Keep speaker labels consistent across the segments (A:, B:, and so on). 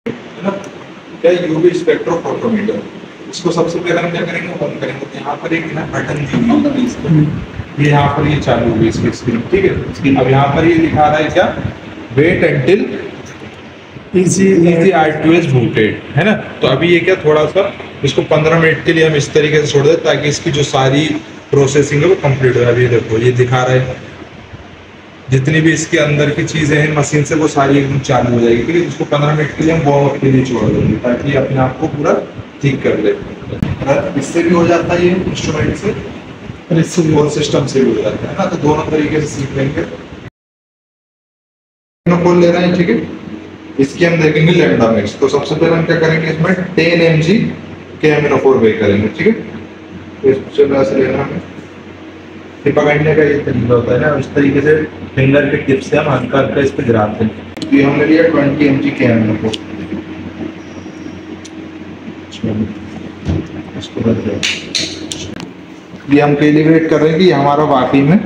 A: है ना, क्या यूवी स्पेक्ट्रोफोटोमीटर। इसको सबसे पहले हम क्या करेंगे, ऑन करेंगे। तो यहाँ पर एक ना बटन दी हुई है, ये यहाँ पर ये चालू हुई इसकी स्क्रीन, ठीक है। अब यहाँ पर ये दिखा रहा है क्या, wait until easy R2S booted, है ना। तो अभी ये क्या, थोड़ा सा इसको 15 मिनट के लिए हम इस तरीके से छोड़ दें ताकि इसकी जो सारी प्रोसेसिंग है वो कंप्लीट हो। अभी देखो ये दिखा रहा है जितनी भी इसके अंदर की चीजें हैं मशीन से वो सारी एकदम चालू हो जाएगी, ठीक है। इसको 15 मिनट के लिए हम वार्म अप के लिए छोड़ देंगे ताकि अपने आप को पूरा ठीक कर ले। इससे भी हो जाता है ये इंस्ट्रूमेंट से, और सिस्टम से भी हो जाता है ना। तो दोनों तरीके से सीख लेंगे। खोल ले रहे हैं, ठीक है। इसकी हम देखेंगे लैम्डा मैक्स। तो सबसे पहले हम क्या करेंगे, इसमें 10 mg KMnO4 वे करेंगे, ठीक है। इससे ऐसे लेना है, ये पकड़ने का ये तरीका होता है ना, इस तरीके से फिंगर के टिप से हम हल्का हल्का इस पे गिराते हैं। तो ये हमने लिया 20 mg KMnO4। इसको ये हम कैलिब्रेट कर रहे हैं कि हमारा वाकई में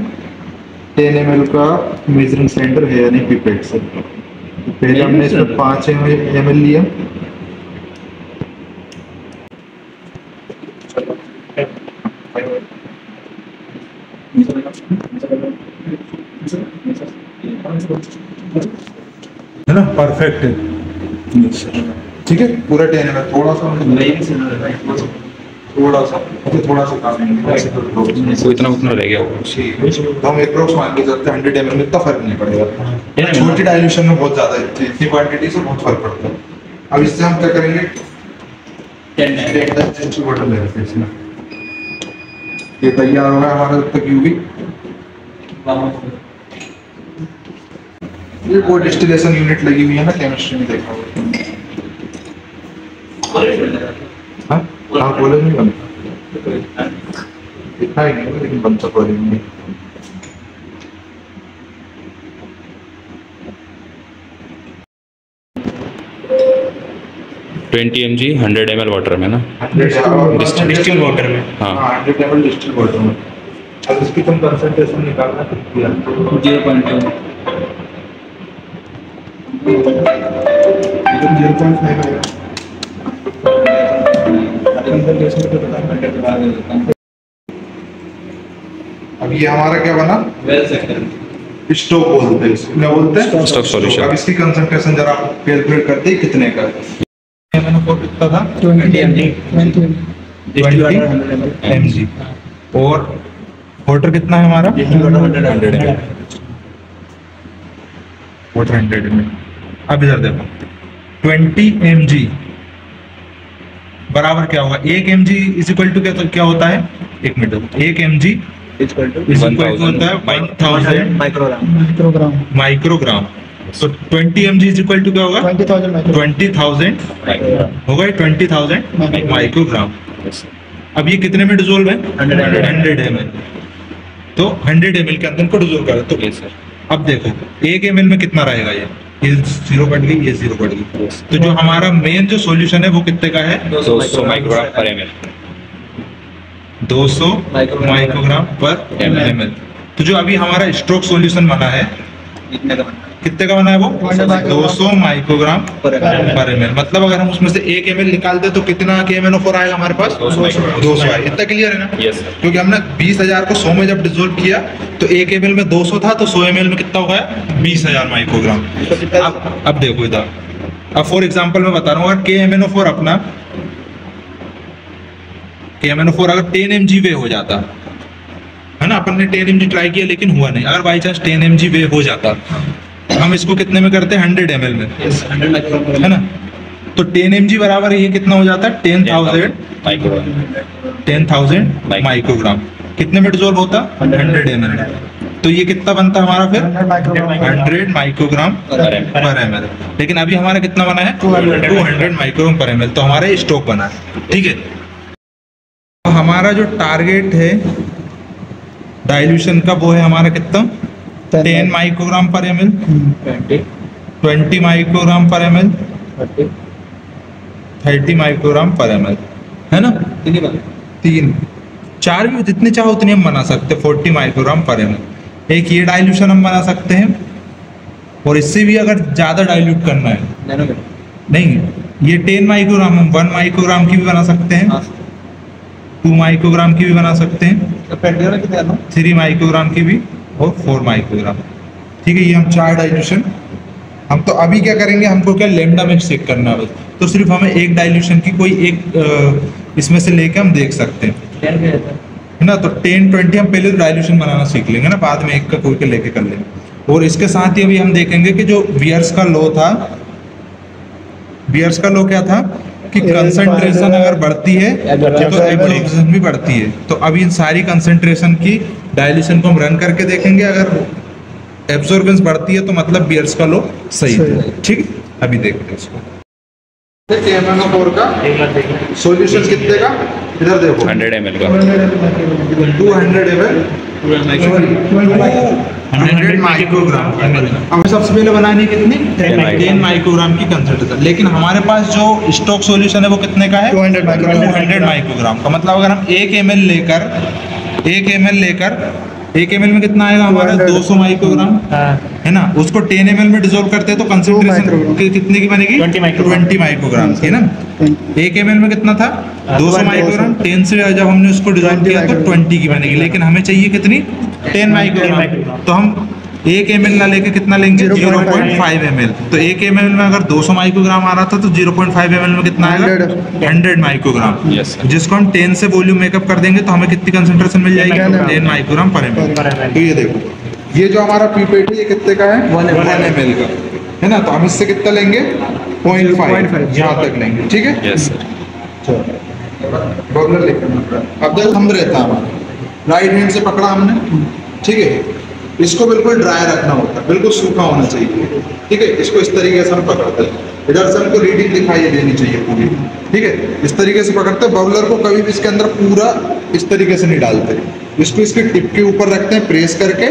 A: 10 ml का मेजरिंग सेंटर है या नहीं पिपेट से। पहले हमने इसमें 5 ml लिया, है ना, परफेक्ट है, ठीक है। पूरा 10 ml, थोड़ा सा काम है,
B: इतना उतना रह गया।
A: तो हम अप्रोक्स मान के चलते हैं 100 ml में इतना फर्क नहीं पड़ेगा। छोटी डाइल्यूशन में बहुत ज्यादा है, इतनी क्वांटिटी से बहुत फर्क पड़ता है। अब इससे हम क्या करेंगे, 10 बॉटल ले लेते हैं इसमें। ये तैयार हो गया हमारा जब तक यूवी। ये वो डिस्टिलेशन यूनिट लगी हुई है ना, केमिस्ट्री में देखा होगा। हाँ कॉलेज में बनता, इतना ही नहीं लेकिन बनता कॉलेज में।
B: ट्वेंटी mg 100 ml वाटर में ना,
A: डिस्टिल वाटर में,
B: हाँ
A: 100 ml डिस्टिल वाटर में। अब इसकी तुम कंसंट्रेशन निकालना कितनी है, 0.2 आएगा। अब ये हमारा क्या बना, स्टॉक बोलते हैं इसको, क्या बोलते हैं,
B: स्टॉक सॉल्यूशन।
A: अब इसकी कंसंट्रेशन जरा आप कैलकुलेट करते हैं कितने का कितना था, 20 mg। और वाटर कितना है हमारा, 100 वाटर 100 ml। अब इधर देखो 20 mg बराबर क्या होगा, 1 mg इज इक्वल टू क्या होता है, 1 minute, 1 mg is equal to होता है 1000 माइक्रोग्राम। तो 20 mg इज इक्वल टू क्या होगा, 20,000 होगा, 20,000 माइक्रोग्राम। अब ये कितने में डिसोल्व है, 100 ml। तो 100 ml के अंदर को डिसोल्व कर, तो अब देखो 1 ml में कितना रहेगा, ये 0 कट गई, ये 0 कट गई। तो जो हमारा मेन जो सॉल्यूशन है वो कितने का है,
B: 200 माइक्रोग्राम पर ml,
A: 200 माइक्रोग्राम पर ml। तो जो अभी हमारा स्ट्रोक सॉल्यूशन बना है कितने का बना है वो, 200 माइक्रोग्राम पर ml। मतलब अगर हम उसमें से 1 ml निकाल दे तो कितना KMnO4 आएगा हमारे पास, 200 आएगा। इतना क्लियर है ना, क्योंकि हमने 20,000 को 100 में जब डिसोल्व किया तो 1 ml में 200 था, तो 100 ml में कितना होगा, 20,000 माइक्रोग्राम। अब देखो इधर, अब फॉर एग्जांपल मैं बता रहा हूँ, अगर KMnO4 अपना KMnO4 अगर 10 mg वे हो जाता है ना, अपन ने 10 mg ट्राई किया लेकिन हुआ नहीं, अगर बाई चांस 10 mg वे हो जाता, हम इसको कितने में करते हैं, 100 ml में, है ना। तो 10 mg बराबर ये कितना हो जाता है, 10,000 माइक्रोग्राम। कितने में डिसॉल्व होता, 100 ml। तो ये कितना बनता हमारा फिर, 100 माइक्रोग्राम पर ml। लेकिन अभी हमारा कितना बना है, 200 माइक्रोग्राम पर ml। तो हमारा ये स्टॉक बना है, ठीक है। तो हमारा जो टारगेट है डाइल्यूशन का वो है हमारा कितना, 10 माइक्रोग्राम पर ml, 20 माइक्रोग्राम पर ml, 30 माइक्रोग्राम पर ml, है ना। 3 4 भी जितने चाहो उतने हम बना सकते हैं, 40 माइक्रोग्राम पर ml। एक ये डाइल्यूशन हम बना सकते हैं, और इससे भी अगर ज्यादा डाइल्यूट करना है, नहीं, ये 10 माइक्रोग्राम, हम 1 माइक्रोग्राम की भी बना सकते हैं, 2 माइक्रोग्राम की भी बना सकते हैं, 3 माइक्रोग्राम की भी और 4 माइक्रोग्राम। ठीक है, ये हम 4 डाइल्यूशन। हम तो अभी क्या करेंगे, हमको क्या लेमडा मिक्स चेक करना है बस, तो सिर्फ हमें एक डाइल्यूशन की कोई एक इसमें से लेके हम देख सकते हैं, है ना। तो 10-20 हम पहले डाइल्यूशन बनाना सीख लेंगे ना, बाद में एक का कोई के लेके कर लेंगे। और इसके साथ ही अभी हम देखेंगे कि जो बियर्स का लॉ था, बियर्स का लॉ क्या था कि कंसंट्रेशन अगर बढ़ती है तो एब्जॉर्प्शन भी बढ़ती है। तो अभी इन सारी कंसंट्रेशन की डाइल्यूशन को हम रन करके देखेंगे, अगर एब्जॉर्बेंस बढ़ती है तो मतलब बियर्स का लॉ सही है। ठीक, अभी देखते हैं इसको। KMnO4 का सॉल्यूशन कितने का, इधर देखो
B: 100 ml का
A: 200 ml 100 माइक्रोग्राम। हमें सबसे पहले बनानी कितनी, 10 माइक्रोग्राम की कंसंट्रेशन। लेकिन हमारे पास जो स्टॉक सॉल्यूशन है वो कितने का है, 200 माइक्रोग्राम का। मतलब अगर हम 1 ml लेकर 1 ml में कितना आएगा हमारा 200 माइक्रोग्राम, है ना। उसको 10 ml में डिसॉल्व करते हैं तो कंसंट्रेशन कितने की बनेगी, 20 माइक्रोग्राम की, है ना। 1 ml में कितना था 200 माइक्रोग्राम, 10 से जब हमने उसको डिसॉल्व किया तो 20 की बनेगी। लेकिन हमें चाहिए कितनी, 10 माइक्रोग्राम। तो हम 1 ml ना लेके कितना लेंगे, 0.5 ml। तो 1 ml में अगर 200 माइक्रोग्राम आ रहा था तो 0.5 ml में कितना आएगा, 100 माइक्रोग्राम। जिसको हम 10 से वॉल्यूम मेकअप कर देंगे तो हमें कितनी कंसंट्रेशन मिल जाएगी, 10 माइक्रोग्राम पर ml। तो ये देखो, ये जो हमारा पीपेट है ये कितने का है, 1 ml का, है ना। तो हम इससे कितना लेंगे, 0.5 यहाँ तक लेंगे। ठीक है,
B: यस
A: बबलर लेकर अब देखो थंब रहता है हमारा, राइट हैंड से पकड़ा हमने। ठीक है, इसको बिल्कुल ड्राई रखना होता है, बिल्कुल सूखा होना चाहिए। ठीक है, इसको इस तरीके से हम पकड़ते हैं, इधर से हमको रीडिंग दिखाई देनी चाहिए पूरी। ठीक है, इस तरीके से पकड़ते हैं। बबलर को कभी भी इसके अंदर पूरा इस तरीके से नहीं डालते, इसको इसके टिप के ऊपर रखते हैं प्रेस करके,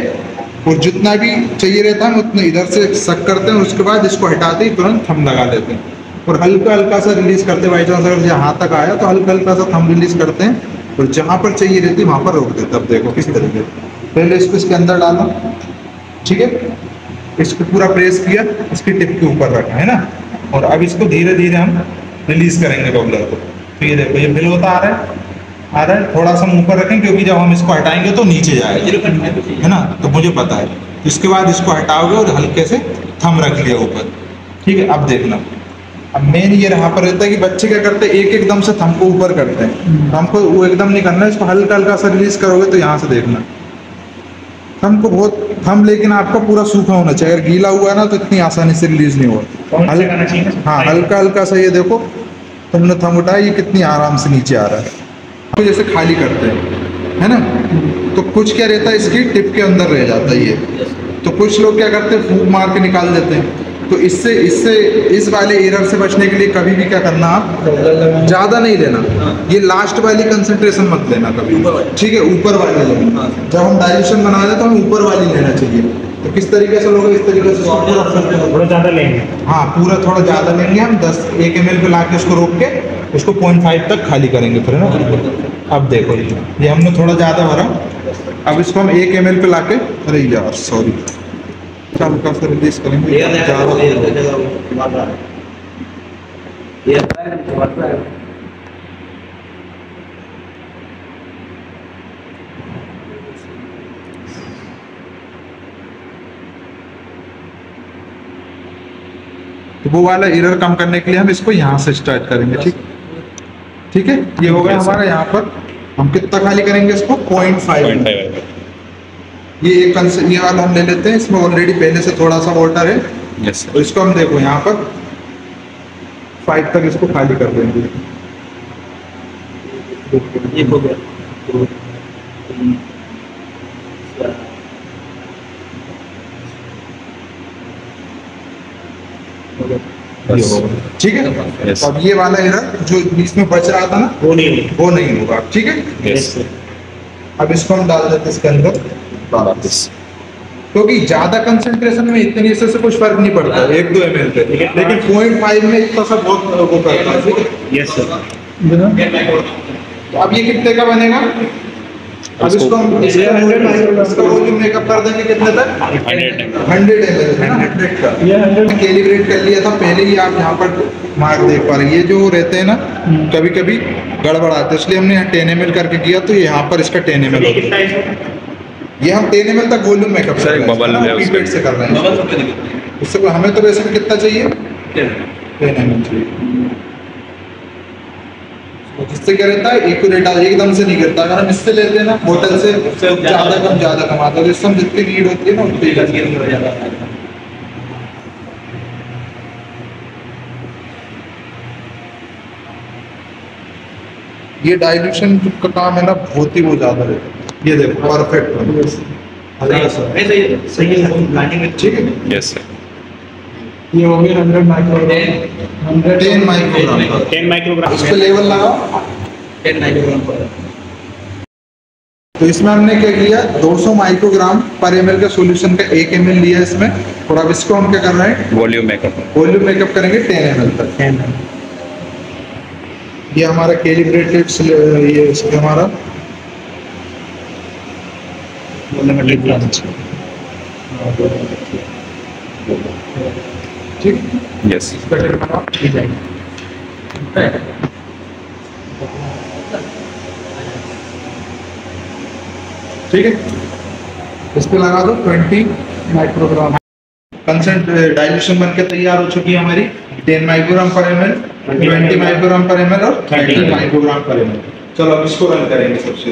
A: और जितना भी चाहिए रहता है उतना इधर से सक करते हैं। उसके बाद इसको हटाते ही तुरंत थंब लगा देते हैं और हल्का हल्का सा रिलीज करते हैं। बाई चांस अगर यहाँ तक आया तो हल्का हल्का सा थंब रिलीज करते हैं, और जहाँ पर चाहिए रहती है वहाँ पर रोक देते हैं। अब देखो किस तरीके से, पहले इसको इसके अंदर डाला, ठीक है, इसको पूरा प्रेस किया, इसकी टिप के ऊपर रखा, है ना। और अब इसको धीरे धीरे हम रिलीज करेंगे बबलर को। तो ये देखो, ये बिल होता आ रहा है, थोड़ा सा मुंह पर रखें क्योंकि जब हम इसको हटाएंगे तो नीचे जाएगा, है ना। तो मुझे पता है, इसके बाद इसको हटाओगे और हल्के से थंब रख लिया ऊपर। ठीक है, अब देखना, अब मेन ये यहाँ पर रहता है कि बच्चे क्या करते हैं, एक एकदम से थंब को ऊपर करते हैं। तो हमको वो एकदम नहीं करना है, इसको हल्का हल्का सा रिलीज करोगे तो यहाँ से देखना थंब को बहुत थंब, लेकिन आपका पूरा सूखा होना चाहिए। अगर गीला हुआ है ना तो इतनी आसानी से रिलीज नहीं होगा। हाँ, हल्का हल्का सा, ये देखो तुमने थंब उठाया, ये कितनी आराम से नीचे आ रहा है। तो जैसे खाली करते हैं, है ना, तो कुछ क्या रहता है इसकी टिप के अंदर रह जाता है ये। तो कुछ लोग क्या करते हैं, फूंक मार के निकाल देते हैं। तो इससे इस वाले एरर से बचने के लिए कभी भी क्या करना, आप ज़्यादा नहीं लेना, ये लास्ट वाली कंसंट्रेशन मत लेना कभी। ठीक है, ऊपर वाली लेना। जब हम डाइल्यूशन बना रहे तो हमें ऊपर वाली लेना चाहिए। तो किस तरीके से लोग इस तरीके से
C: थोड़ा ज़्यादा लेंगे,
A: हाँ पूरा थोड़ा ज़्यादा लेंगे हम, 1 ml पे ला के उसको रोक के उसको 0.5 तक खाली करेंगे फिर, है ना। अब देखो ये हमने थोड़ा ज़्यादा भरा, अब इसको हम 1 ml पे ला के, अरे यार सॉरी, चालू का से रिलीज करेंगे तो वो वाला एरर कम करने के लिए हम इसको यहाँ से स्टार्ट करेंगे। ठीक है, ये हो गया हमारा। यहाँ पर हम कितना खाली करेंगे इसको, 0.5। ये एक ये वाला हम ले लेते हैं, इसमें ऑलरेडी पहले से थोड़ा सा वाटर है।
B: यस,
A: और इसको हम देखो यहाँ पर 5 तक इसको खाली कर देंगे।
C: ये हो गया।
A: ठीक है,
B: yes.
A: अब ये वाला एरर जो इसमें बच रहा था ना, वो नहीं होगा। ठीक है,
B: यस।
A: अब इसको हम डाल देते हैं इसके अंदर वापस, क्योंकि ज्यादा कंसंट्रेशन में इतने से कुछ फर्क नहीं पड़ता 1-2 ml पे, लेकिन 0.5 में इतना सा बहुत वो करता है।
C: Yes sir.
A: तो अब ये कितने का बनेगा, अब इसको हम इसका वॉल्यूम मेकअप कर देंगे कितने तक? 100 ml है ना, 100 का।
C: ये 100
A: कैलिब्रेट कर लिया था पहले ही, आप यहाँ पर मार्क देख पा रहे हैं। ये जो रहते हैं ना कभी कभी गड़बड़ाते हैं, इसलिए हमने यहाँ 10 ml करके किया, तो यहाँ पर इसका 10 ml होता है। ये हम 10 ml तक वॉल्यूम मेकअप कर रहे हैं,
B: बबल है उसमें।
A: पीपेट से कर रहे हैं। उससे हमें तो वैसे भी कितना चाहिए? 10 ml चाहिए। जिससे क्या रहता है, एक्यूरेट एकदम से नहीं गिरता। अगर हम इससे लेते हैं ना बोतल से, ज्यादा कम आता है। इससे हम जितनी नीड होती है ना उतनी हो जाता है। ये डाइल्यूशन का काम है ना, बहुत ही वो ज्यादा रहता है। ये देखो परफेक्ट सही है, ठीक है।
B: Yes sir.
C: ये हो गया 100 माइक्रोग्राम,
A: 10 माइक्रोग्राम
C: 10 माइक्रोग्राम।
A: इस पे लेवल लगाओ 10 माइक्रोग्राम पर। तो इसमें हमने क्या किया, 200 माइक्रोग्राम पर ml का सॉल्यूशन का 1 ml लिया इसमें, और अब इसको हम क्या कर रहे हैं,
B: वॉल्यूम मेकअप।
A: वॉल्यूम मेकअप करेंगे 10 ml तक। ये हमारा कैलिब्रेटेड, ये इसके हमारा ठीक।
B: यस।
A: ठीक है, इस पे लगा दो 20 माइक्रोग्राम। कंसेंट डाइल्यूशन बनके तैयार हो चुकी है हमारी। 10 माइक्रोग्राम पर ml, 20 माइक्रोग्राम पर ml और 30 माइक्रोग्राम पर ml। चलो अब इसको रन करेंगे सबसे।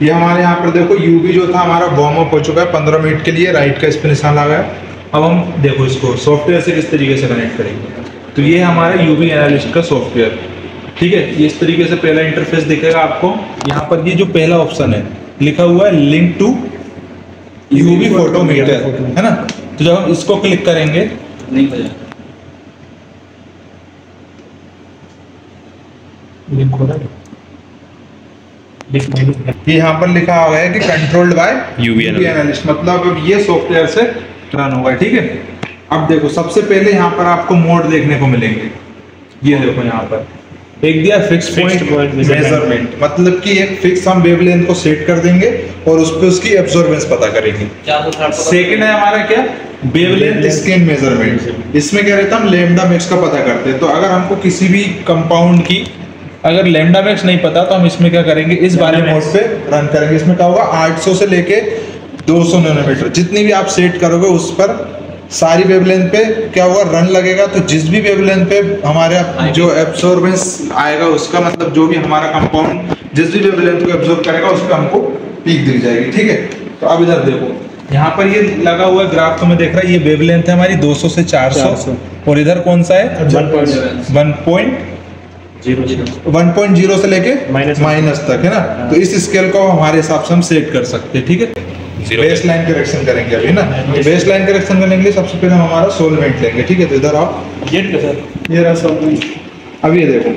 A: ये हमारे यहाँ पर देखो यूवी जो था हमारा वार्म अप हो चुका है 15 मिनट के लिए, राइट का इस पे निशान लगा है। अब हम देखो इसको सॉफ्टवेयर से किस तरीके से कनेक्ट करेंगे। तो ये हमारा यूवी एनालिस्ट का सॉफ्टवेयर, ठीक है। ये इस तरीके से पहला इंटरफेस दिखेगा आपको। यहाँ पर ये जो पहला ऑप्शन है लिखा हुआ है लिंक टू यूवी फोटोमीटर, है ना। तो जब हम इसको क्लिक करेंगे
C: नहीं हो जाएगा, लिंक हो रहा है।
A: ये यहाँ पर लिखा हुआ है कि कंट्रोल्ड बाय
B: UV
A: एनालिस्ट, मतलब अब ये सॉफ्टवेयर से रन होगा, ठीक है। अब देखो सबसे पहले यहाँ पर आपको मोड देखने को मिलेंगे। ये देखो यहाँ पर एक दिया फिक्स पॉइंट मेजरमेंट, मतलब कि एक फिक्स हम वेवलेंथ को सेट कर देंगे और उस पे उसकी एब्जॉर्बेंस पता करेंगे। सेकंड है हमारा क्या, वेवलेंथ स्कैन मेजरमेंट। इसमें क्या रहता है, हम लैम्डा मैक्स का पता करते हैं। तो अगर हमको किसी भी कंपाउंड की अगर लैम्डा मैक्स नहीं पता तो हम इसमें क्या करेंगे, इस वाले मोड पे रन करेंगे। इसमें क्या होगा, 800 से लेके 200 नैनोमीटर जितनी भी आप सेट करोगे उस पर सारी वेवलेंथ पे क्या होगा, रन लगेगा। तो जिस भी वेवलेंथ पे हमारे जो एब्जॉर्बेंस आएगा उसका मतलब जो भी हमारा कंपाउंड जिस भी वेवलेंथ को एब्जॉर्ब करेगा उस पर हमको पीक दिख जाएगी, ठीक है। तो अब इधर देखो यहाँ पर ये लगा हुआ ग्राफ तो मैं देख रहा है, ये वेवलेंथ है हमारी 200 से 400 और इधर कौन सा है 1.0 से लेके माइनस तक, है ना। तो इस स्केल को हमारे हिसाब से हम सेट कर सकते हैं, ठीक है। बेस लाइन करेक्शन करेंगे अभी ना। बेस लाइन करेक्शन करने के लिए सबसे पहले हम हमारा सोलवेंट लेंगे, ठीक है। तो इधर आओ, ये रहा सोलवेंट। अब ये देखो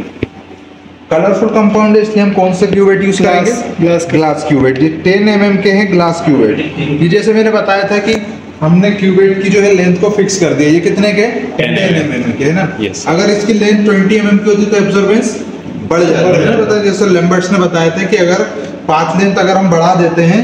A: कलरफुल कंपाउंड है इसलिए हम कौन सा क्यूवेट यूज करेंगे, ग्लास क्यूवेट। ये 10 mm के हैं ग्लास क्यूवेट। ये जैसे मैंने बताया था कि हमने क्यूवेट की जो है लेंथ को फिक्स कर दिया। ये कितने के 10 mm के, है ना। अगर इसकी लेंथ 20 mm की होती तो एब्जॉर्बेंस बढ़ जाता है, पता है। जैसे लैम्बर्ट्स ने बताया था कि अगर पाथ लेंथ अगर हम बढ़ा देते हैं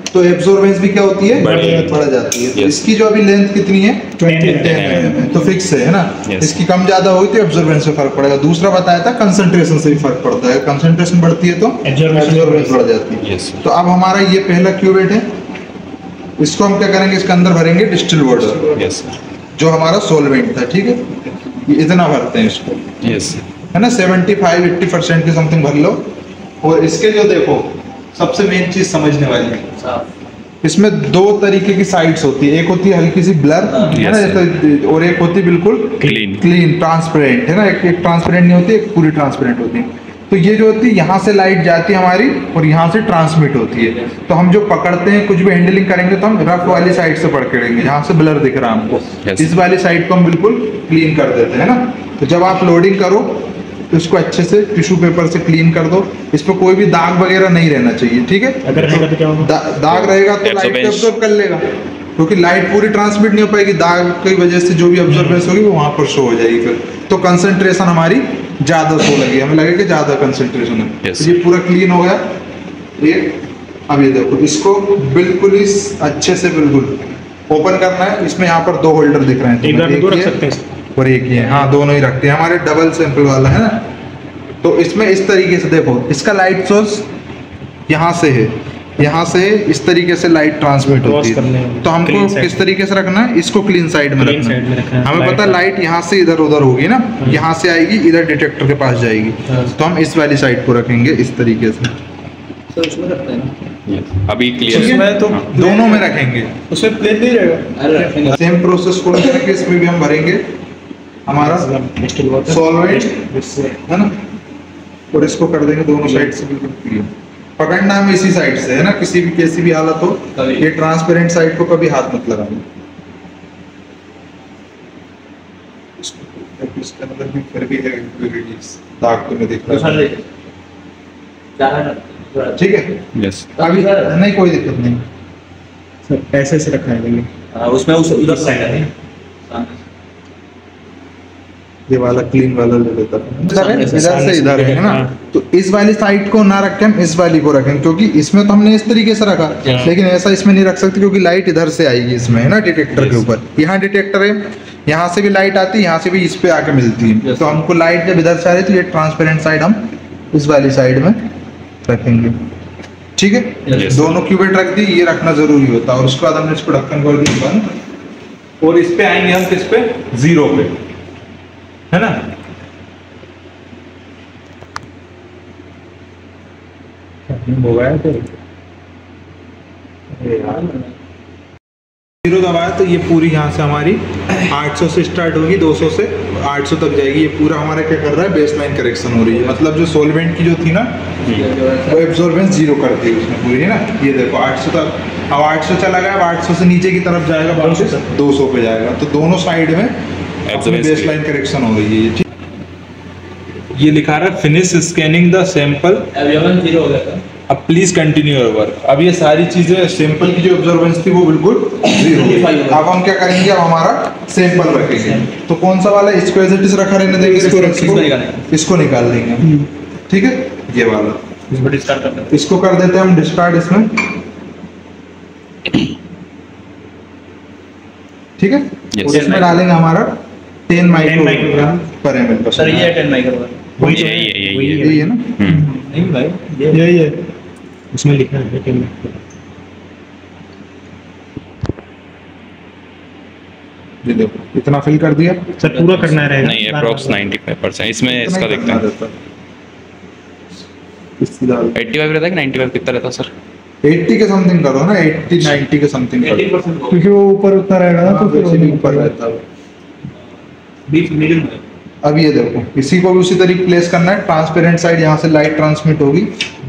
A: तो एब्जॉर्बेंस भी क्या होती है, बढ़ जाती है। तो इसकी जो अभी लेंथ कितनी है 10 तो फिक्स है ना। इसकी कम ज्यादा हुई तो एब्जॉर्बेंस से फर्क पड़ेगा। दूसरा बताया था कंसंट्रेशन से भी फर्क पड़ता है, कंसंट्रेशन बढ़ती है तो एब्जॉर्बेंस बढ़ जाती है। तो अब हमारा ये पहला क्यूवेट है, इसको हम क्या करेंगे, इसके अंदर भरेंगे डिस्टिल वाटर जो हमारा सोलवेंट था, ठीक है। ये इतना भरते हैं इसको, है ना। 75-80% के समथिंग भर लो। और इसके जो देखो सबसे मेन चीज समझने वाली है, इसमें दो तरीके की साइड्स होती है। एक होती है हल्की सी ब्लर, है ना, जैसे, और एक होती है बिल्कुल क्लीन ट्रांसपेरेंट, है ना। एक ट्रांसपेरेंट नहीं होती, एक पूरी ट्रांसपेरेंट होती है। तो ये जो होती है यहाँ से लाइट जाती है हमारी और यहाँ से ट्रांसमिट होती है। तो हम जो पकड़ते हैं कुछ भी हैंडलिंग करेंगे तो हम रफ वाली साइड से पकड़ेंगे, जहाँ से ब्लर दिख रहा है हमको। इस वाली साइड को हम बिल्कुल क्लीन कर देते हैं ना। तो जब आप लोडिंग करो तो इसको अच्छे से टिश्यू पेपर से क्लीन कर दो। इस पर कोई भी दाग वगैरह नहीं रहना चाहिए, ठीक है।
C: अगर
A: दाग रहेगा तो लाइट एब्जॉर्ब कर लेगा, क्योंकि लाइट पूरी ट्रांसमिट नहीं हो पाएगी। दाग की वजह से जो भी एब्जॉर्बेंस होगी वो वहाँ पर शो हो जाएगी फिर। तो कंसंट्रेशन हमारी ज्यादा शो लगी, हमें लगेगा ज्यादा कंसंट्रेशन है। तो ये पूरा क्लीन हो गया। ये अब ये देखो, इसको बिल्कुल ही अच्छे से बिल्कुल ओपन करना है। इसमें यहाँ पर 2 होल्डर दिख रहे हैं,
C: एक
A: ये
C: रख सकते हैं
A: और एक ही है। हाँ, दोनों ही रखते हैं, हमारे डबल सैंपल वाला है ना। तो इसमें इस तरीके से देखो, इसका लाइट सोर्स यहाँ से है, यहाँ से इस तरीके से लाइट ट्रांसमिट होती है। तो हमको किस तरीके से रखना है, इसको क्लीन साइड में रखना है। हमें पता है लाइट यहाँ से इधर उधर होगी ना, यहाँ से आएगी इधर डिटेक्टर के पास जाएगी, तो हम इस वाली साइड को रखेंगे इस तरीके से।
D: तो इसमें रखते हैं ना,
B: अभी क्लियर
A: इसमें तो दोनों में रखेंगे,
C: उसमें प्लेन नहीं रहेगा।
D: अरे रखेंगे।
A: सेम प्रोसेस फॉलो करके इसमें भी हम भरेंगे हमारा सॉल्वेंट है ना, और इसको कर देंगे दोनों साइड से बिल्कुल क्लियर। पकड़ना हमें इसी साइड से है ना, किसी भी कैसी भी हालत हो, ये ट्रांसपेरेंट साइड को कभी हाथ मत लगाना। इसके अंदर भी फिर भी है दाग तो नहीं दिख रहा, ठीक है।
B: यस
A: अभी नहीं कोई दिक्कत नहीं,
C: सर ऐसे से रखा है
D: उसमें उधर साइड है,
A: ये वाला क्लीन वाला ले लेता है, इधर से इधर है ना। तो इस वाली साइड को ना रखें, हम इस वाली को रखें, क्योंकि इसमें तो हमने इस तरीके से रखा, लेकिन ऐसा इसमें नहीं रख सकते क्योंकि लाइट इधर से आएगी इसमें है ना, डिटेक्टर के ऊपर। यहाँ डिटेक्टर है, यहाँ से भी लाइट आती है, यहाँ से भी इस पे आके मिलती है। तो हमको लाइट जब इधर से आ रही है तो ये ट्रांसपेरेंट साइड हम इस वाली साइड में रखेंगे, ठीक है। दोनों क्यूबेट रख दी, ये रखना जरूरी होता है। और उसके बाद हमने इसको ढक्कन कर दिया बंद, और इस पे आएंगे हम किस पे, 0 पे, है ना। हो गया तो 0 दबाया तो ये पूरी यहाँ से हमारी 800 से स्टार्ट होगी, 200 से 800 तक जाएगी। ये पूरा हमारा क्या कर रहा है, बेसलाइन करेक्शन हो रही है। मतलब जो सोलवेंट की जो थी ना, वो एब्जॉर्बेंस 0 कर दी उसने पूरी, है ना। ये देखो 800 तक, अब 800 चला गया, अब 800 से नीचे की तरफ जाएगा, वापस 200 पे जाएगा। तो दोनों साइड में बेसलाइन करेक्शन हो रही है। ये लिखा रहा है फिनिश स्कैनिंग द सैंपल,
D: अब 0 हो गया था।
A: अब प्लीज कंटिन्यू योर वर्क। अब ये सारी चीजें सैंपल की जो ऑब्जर्वेंस थी वो बिल्कुल 0। अब हम क्या करेंगे, अब हमारा सैंपल रखेंगे। तो कौन सा वाला, इसको एज इट इज रखा रहने देंगे, इसको निकाल देंगे, ठीक है। ये वाला इसको कर देते हैं हम डिस्कार्ड इसमें, ठीक है। और इसमें डालेंगे हमारा 10 माइक्रोग्राम पर ml।
D: सर ये 10 माइक्रोग्राम,
B: वही
A: यही है ना।
D: नहीं भाई
C: यही है, उसमें लिखा है 10
A: ये देखो इतना फिल कर दिया।
C: सर पूरा करना रहेगा
B: नहीं, अप्रोक्स 95%। इसमें इसका देखते हैं 85 रहता है कि 95 कितना रहता है सर?
A: 80 के समथिंग करो ना, 80-90 के समथिंग करो,
D: 80%
C: क्योंकि वो ऊपर उतना रहेगा ना, तो फिर
A: वैसे भी ऊपर रहता है।
D: बीच मिडिल में।
A: अब ये देखो, इसी को भी उसी तरीके प्लेस करना है। ट्रांसपेरेंट साइड यहाँ से लाइट ट्रांसमिट होगी,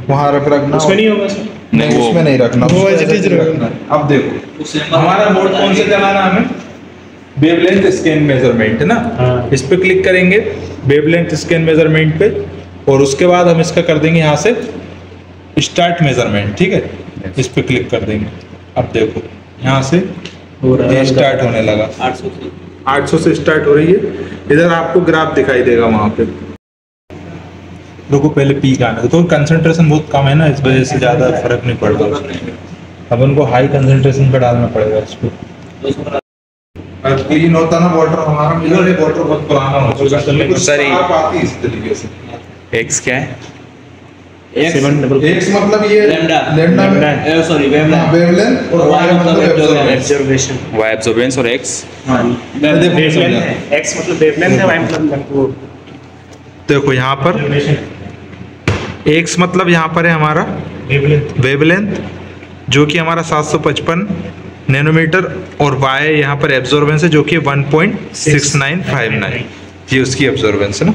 A: वहां रखना।
C: उसमें नहीं होगा सर,
A: नहीं, उसमें नहीं रखना,
C: वो
A: उसको
C: as it is
A: ऐसे रखना है। अब देखो हमारा बोर्ड कौन से चलाना है, हमें वेवलेंथ स्कैन मेजरमेंट है ना।
C: हाँ।
A: इस पे क्लिक करेंगे वेवलेंथ स्कैन मेजरमेंट पे, और उसके बाद हम इसका कर देंगे यहाँ से स्टार्ट मेजरमेंट, ठीक है। इस पे क्लिक कर देंगे। अब देखो यहाँ से ये स्टार्ट होने लगा, 800 से स्टार्ट हो रही है। इधर आपको ग्राफ दिखाई देगा वहां पे। देखो पहले पीक आना है, तो कंसंट्रेशन बहुत कम है ना, इस वजह से ज्यादा फर्क नहीं पड़ रहा। अब उनको हाई कंसंट्रेशन पे डालना पड़ेगा इस पे। क्लीन होता ना वाटर, हमारा मिलर है वाटर बहुत पुराना हो चुका है,
B: सर
A: आप आती इस तरीके से।
B: एक्स क्या है?
A: एक्स मतलब ये लैम्डा
D: सॉरी
A: वेवलेंथ, और वाई मतलब
C: ऑब्जर्वेशन,
B: वाई एब्जॉर्बेंस और एक्स
C: एक्स मतलब वेवलेंथ है, वाई मतलब
A: देखो यहाँ पर एक्स मतलब यहाँ पर है हमारा वेवलेंथ जो कि हमारा 755 नैनोमीटर, और वाई यहाँ पर एब्जॉर्बेंस है जो कि 1.6959, ये उसकी एब्जॉर्बेंस है ना।